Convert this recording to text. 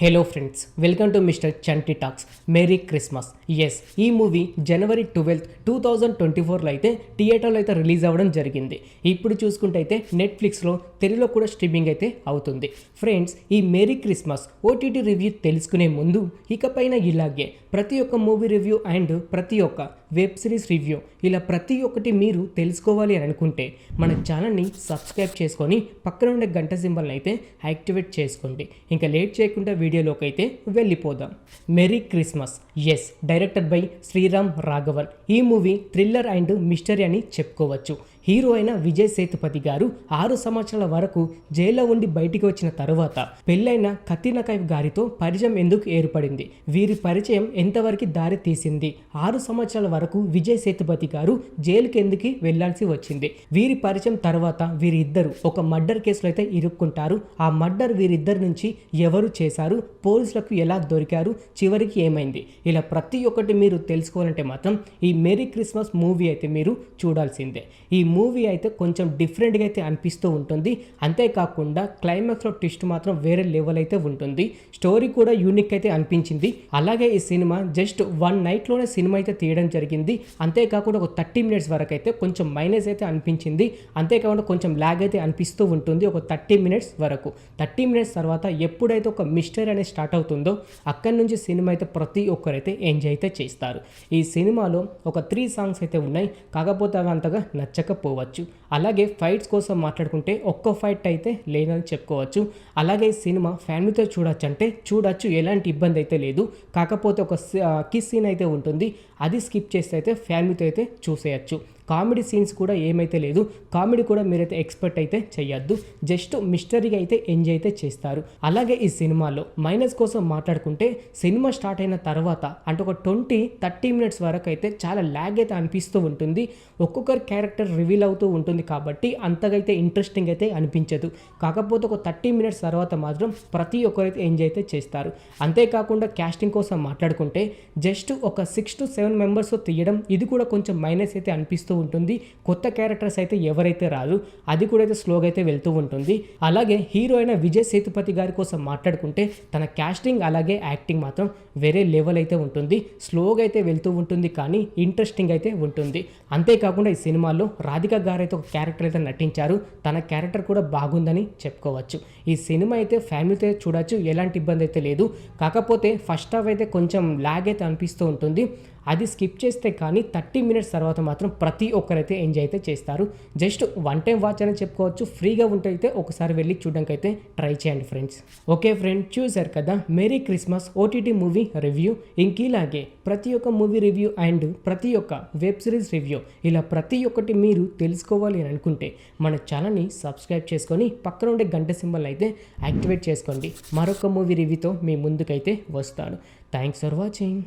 Hello friends, welcome to mister Chanti talks. Merry Christmas. Yes, ఈ movie జనవరి 12, 2024లో అయితే థియేటర్లో అయితే రిలీజ్ అవ్వడం జరిగింది. ఇప్పుడు చూసుకుంటే అయితే నెట్ఫ్లిక్స్లో తెలుగులో కూడా స్ట్రీమింగ్ అయితే అవుతుంది. ఫ్రెండ్స్, ఈ మేరీ క్రిస్మస్ ఓటీటీ రివ్యూ తెలుసుకునే ముందు ఇకపైన ఇలాగే ప్రతి ఒక్క మూవీ రివ్యూ అండ్ ప్రతి ఒక్క వెబ్ సిరీస్ రివ్యూ ఇలా ప్రతి ఒక్కటి మీరు తెలుసుకోవాలి అని అనుకుంటే మన ఛానల్ని సబ్స్క్రైబ్ చేసుకొని పక్కన ఉండే గంట సింబల్ని అయితే యాక్టివేట్ చేసుకోండి. ఇంకా లేట్ చేయకుండా వీడియోలోకి అయితే వెళ్ళిపోదాం. Merry Christmas. Yes, director by Sriram Raghavan. ఈ మూవీ థ్రిల్లర్ అండ్ మిస్టరీ అని చెప్పుకోవచ్చు. హీరో అయిన విజయ్ సేతుపతి గారు 6 సంవత్సరాల వరకు జైల్లో ఉండి బయటికి వచ్చిన తరువాత పెళ్ళైన కత్రినా కైఫ్ గారితో పరిచయం ఎందుకు ఏర్పడింది, వీరి పరిచయం ఎంతవరకు దారి తీసింది, 6 సంవత్సరాల వరకు విజయ్ సేతుపతి గారు జైలుకి ఎందుకు వెళ్లాల్సి వచ్చింది, వీరి పరిచయం తర్వాత వీరిద్దరు ఒక మర్డర్ కేసులో అయితే ఇరుక్కుంటారు. ఆ మర్డర్ వీరిద్దరి నుంచి ఎవరు చేశారు, పోలీసులకు ఎలా దొరికారు, చివరికి ఏమైంది, ఇలా ప్రతి ఒక్కటి మీరు తెలుసుకోవాలంటే మాత్రం ఈ మేరీ క్రిస్మస్ మూవీ అయితే మీరు చూడాల్సిందే. ఈ మూవీ అయితే కొంచెం డిఫరెంట్గా అయితే అనిపిస్తూ ఉంటుంది. అంతేకాకుండా క్లైమాక్స్లో ట్విస్ట్ మాత్రం వేరే లెవెల్ అయితే ఉంటుంది. స్టోరీ కూడా యూనిక్ అయితే అనిపించింది. అలాగే ఈ సినిమా జస్ట్ 1 నైట్లోనే సినిమా అయితే తీయడం జరిగింది. అంతేకాకుండా ఒక 30 మినిట్స్ వరకు అయితే కొంచెం మైనస్ అయితే అనిపించింది. అంతేకాకుండా కొంచెం లాగ్ అయితే అనిపిస్తూ ఉంటుంది ఒక 30 మినిట్స్ వరకు. 30 మినిట్స్ తర్వాత ఎప్పుడైతే ఒక మిస్టరీ అనేది స్టార్ట్ అవుతుందో అక్కడి నుంచి సినిమా అయితే ప్రతి ఒక్కరైతే ఎంజాయ్ అయితే చేస్తారు. ఈ సినిమాలో ఒక 3 సాంగ్స్ అయితే ఉన్నాయి. కాకపోతే అవి అంతగా నచ్చకపోవచ్చు. అలాగే ఫైట్స్ కోసం మాట్లాడుకుంటే ఒక్క ఫైట్ అయితే లేదని చెప్పుకోవచ్చు. అలాగే సినిమా ఫ్యామిలీతో చూడొచ్చు అంటే చూడొచ్చు, ఎలాంటి ఇబ్బంది అయితే లేదు. కాకపోతే ఒక కిస్ సీన్ అయితే ఉంటుంది, అది స్కిప్ చేస్తే అయితే ఫ్యామిలీతో అయితే చూసేయచ్చు. కామెడీ సీన్స్ కూడా ఏమైతే లేదు. కామెడీ కూడా మీరైతే ఎక్స్పెక్ట్ అయితే చేయొద్దు. జస్ట్ మిస్టరీగా అయితే ఎంజాయ్ అయితే చేస్తారు. అలాగే ఈ సినిమాలో మైనస్ కోసం మాట్లాడుకుంటే సినిమా స్టార్ట్ అయిన తర్వాత అంటే ఒక 20-30 మినిట్స్ వరకు అయితే చాలా ల్యాగ్ అయితే అనిపిస్తూ ఉంటుంది. ఒక్కొక్కరి క్యారెక్టర్ రివీల్ అవుతూ ఉంటుంది కాబట్టి అంతగా అయితే ఇంట్రెస్టింగ్ అయితే అనిపించదు. కాకపోతే ఒక 30 మినిట్స్ తర్వాత మాత్రం ప్రతి ఒక్కరైతే ఎంజాయ్ అయితే చేస్తారు. అంతేకాకుండా క్యాస్టింగ్ కోసం మాట్లాడుకుంటే జస్ట్ ఒక 6 to 7 మెంబర్స్తో తీయడం, ఇది కూడా కొంచెం మైనస్ అయితే అనిపిస్తూ ఉంటుంది. కొత్త క్యారెక్టర్స్ అయితే ఎవరైతే రాదు, అది కూడా అయితే స్లోగా అయితే వెళ్తూ ఉంటుంది. అలాగే హీరో అయిన విజయ్ సేతుపతి గారి కోసం మాట్లాడుకుంటే తన క్యాస్టింగ్ అలాగే యాక్టింగ్ మాత్రం వేరే లెవెల్ అయితే ఉంటుంది. స్లోగా అయితే వెళ్తూ ఉంటుంది కానీ ఇంట్రెస్టింగ్ అయితే ఉంటుంది. అంతేకాకుండా ఈ సినిమాలో రాధిక గారు అయితే ఒక క్యారెక్టర్ అయితే నటించారు. తన క్యారెక్టర్ కూడా బాగుందని చెప్పుకోవచ్చు. ఈ సినిమా అయితే ఫ్యామిలీతో చూడొచ్చు, ఎలాంటి ఇబ్బంది అయితే లేదు. కాకపోతే ఫస్ట్ హాఫ్ అయితే కొంచెం లాగ్ అయితే అనిపిస్తూ ఉంటుంది. అది స్కిప్ చేస్తే కానీ 30 మినిట్స్ తర్వాత మాత్రం ప్రతి ఒక్కరైతే ఎంజాయ్ అయితే చేస్తారు. జస్ట్ 1 టైం వాచ్ అని చెప్పుకోవచ్చు. ఫ్రీగా ఉంటే అయితే ఒకసారి వెళ్ళి చూడడానికి అయితే ట్రై చేయండి ఫ్రెండ్స్. ఓకే ఫ్రెండ్, చూసారు కదా merry Christmas OTT movie review. ఇంకీలాగే ప్రతి ఒక్క మూవీ రివ్యూ అండ్ ప్రతి ఒక్క వెబ్ సిరీస్ రివ్యూ ఇలా ప్రతి ఒక్కటి మీరు తెలుసుకోవాలి అని అనుకుంటే మన ఛానల్ని సబ్స్క్రైబ్ చేసుకొని పక్కన ఉండే గంట సింబల్ అయితే యాక్టివేట్ చేసుకోండి. మరొక మూవీ రివ్యూతో మీ ముందుకైతే వస్తాను. Thanks for watching.